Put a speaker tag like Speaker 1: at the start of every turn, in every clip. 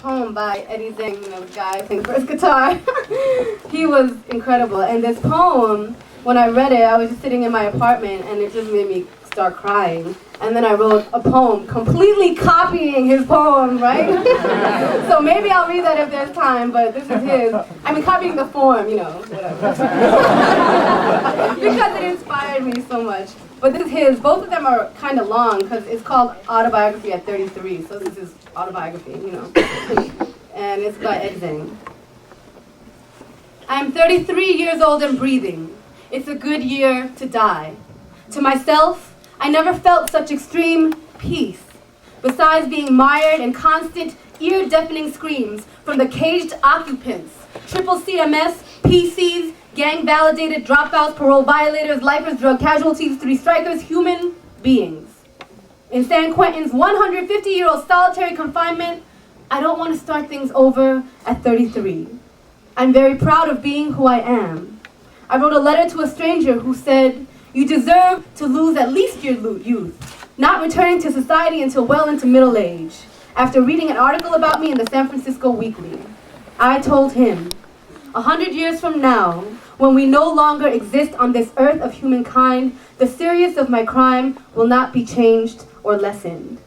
Speaker 1: poem by Eddy, Zheng, the guy playing first guitar. He was incredible. And this poem, when I read it, I was just sitting in my apartment and it just made me start crying. And then I wrote a poem completely copying his poem, right? So maybe I'll read that if there's time, but this is his. I mean, copying the form, you know, whatever. Because it inspired me so much. But this is his. Both of them are kind of long because it's called Autobiography at 33. So this is autobiography, you know. And it's by Eddy Zheng. I'm 33 years old and breathing. It's a good year to die. To myself, I never felt such extreme peace. Besides being mired in constant ear-deafening screams from the caged occupants, triple CMS, PCs, gang-validated dropouts, parole violators, lifers, drug casualties, three strikers, human beings. In San Quentin's 150-year-old solitary confinement, I don't want to start things over at 33. I'm very proud of being who I am. I wrote a letter to a stranger who said, "You deserve to lose at least your youth, not returning to society until well into middle age," after reading an article about me in the San Francisco Weekly. I told him, 100 years from now, when we no longer exist on this earth of humankind, the seriousness of my crime will not be changed or lessened.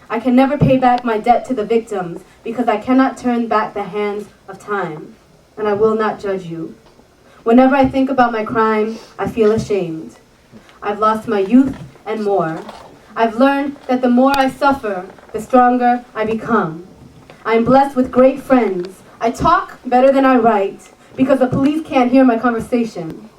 Speaker 1: I can never pay back my debt to the victims because I cannot turn back the hands of time, and I will not judge you. Whenever I think about my crime, I feel ashamed. I've lost my youth and more. I've learned that the more I suffer, the stronger I become. I'm blessed with great friends. I talk better than I write because the police can't hear my conversation.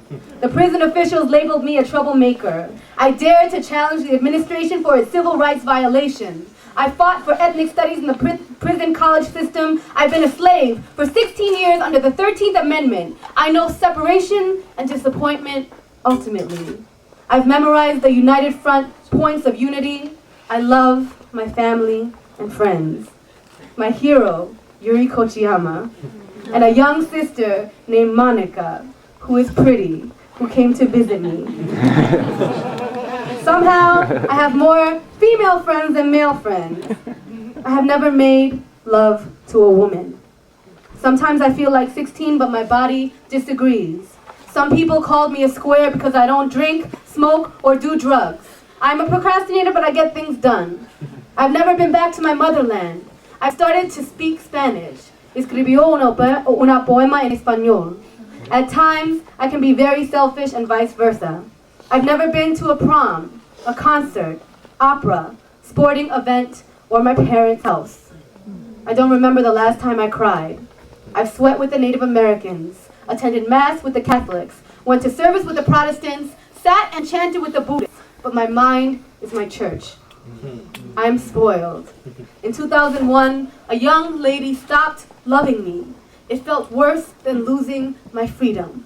Speaker 1: The prison officials labeled me a troublemaker. I dare to challenge the administration for its civil rights violations. I fought for ethnic studies in the prison college system. I've been a slave for 16 years under the 13th Amendment. I know separation and disappointment ultimately. I've memorized the United Front points of unity. I love my family and friends. My hero, Yuri Kochiyama, and a young sister named Monica, who is pretty, who came to visit me. Somehow, I have more female friends than male friends. I have never made love to a woman. Sometimes I feel like 16, but my body disagrees. Some people called me a square because I don't drink, smoke, or do drugs. I'm a procrastinator, but I get things done. I've never been back to my motherland. I've started to speak Spanish. Escribió una poema en español. At times, I can be very selfish and vice versa. I've never been to a prom, a concert, opera, sporting event, or my parents' house. I don't remember the last time I cried. I've sweat with the Native Americans, attended Mass with the Catholics, went to service with the Protestants, sat and chanted with the Buddhists, but my mind is my church. I'm spoiled. In 2001, a young lady stopped loving me. It felt worse than losing my freedom.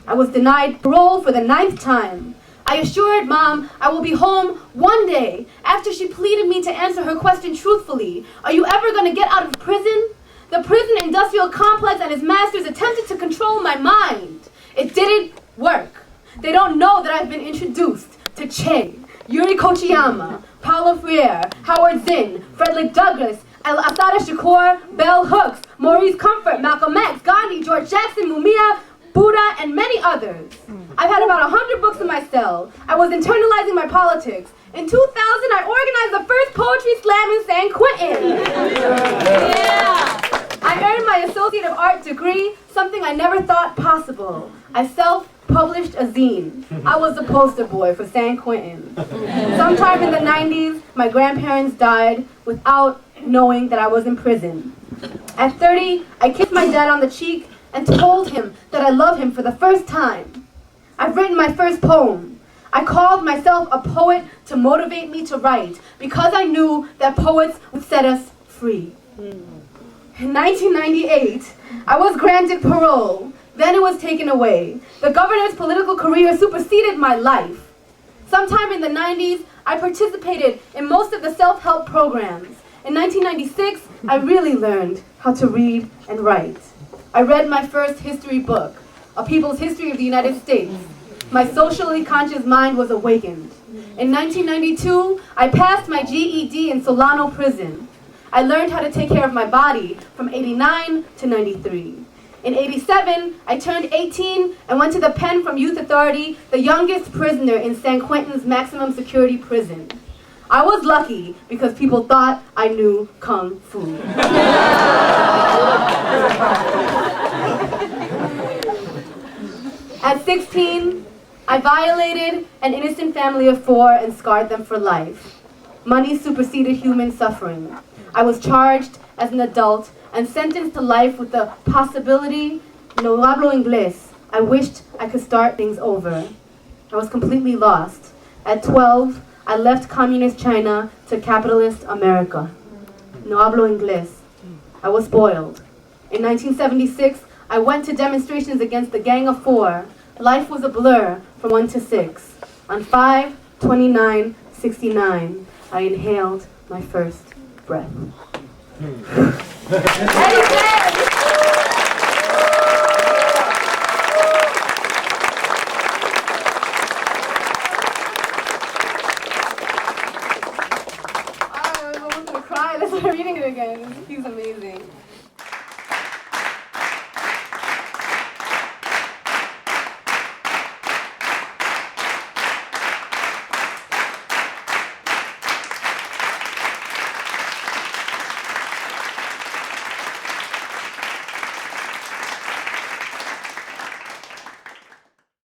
Speaker 1: I was denied parole for the 9th time. I assured Mom I will be home one day after she pleaded me to answer her question truthfully. Are you ever going to get out of prison? The prison industrial complex and its masters attempted to control my mind. It didn't work. They don't know that I've been introduced to Che, Yuri Kochiyama, Paulo Freire, Howard Zinn, Frederick Douglass, Assata Shakur, Bell Hooks, Maurice Comfort, Malcolm X, Gandhi, George Jackson, Mumia, Buddha, and many others. I've had about 100 books in my cell. I was internalizing my politics. In 2000, I organized the first poetry slam in San Quentin. Yeah. I earned my Associate of Art degree, something I never thought possible. I self-published a zine. I was the poster boy for San Quentin. Sometime in the 90s, my grandparents died without knowing that I was in prison. At 30, I kissed my dad on the cheek and told him that I love him for the first time. I've written my first poem. I called myself a poet to motivate me to write because I knew that poets would set us free. In 1998, I was granted parole. Then it was taken away. The governor's political career superseded my life. Sometime in the 90s, I participated in most of the self-help programs. In 1996, I really learned how to read and write. I read my first history book, A People's History of the United States. My socially conscious mind was awakened. In 1992, I passed my GED in Solano Prison. I learned how to take care of my body from 89 to 93. In 87, I turned 18 and went to the pen from Youth Authority, the youngest prisoner in San Quentin's maximum security prison. I was lucky because people thought I knew Kung Fu. At 16, I violated an innocent family of 4 and scarred them for life. Money superseded human suffering. I was charged as an adult and sentenced to life with the possibility, no hablo inglés. I wished I could start things over. I was completely lost. At 12, I left communist China to capitalist America. No hablo inglés. I was spoiled. In 1976, I went to demonstrations against the Gang of 4. Life was a blur from 1 to 6. On 5/29/69, I inhaled my first breath. Eddy!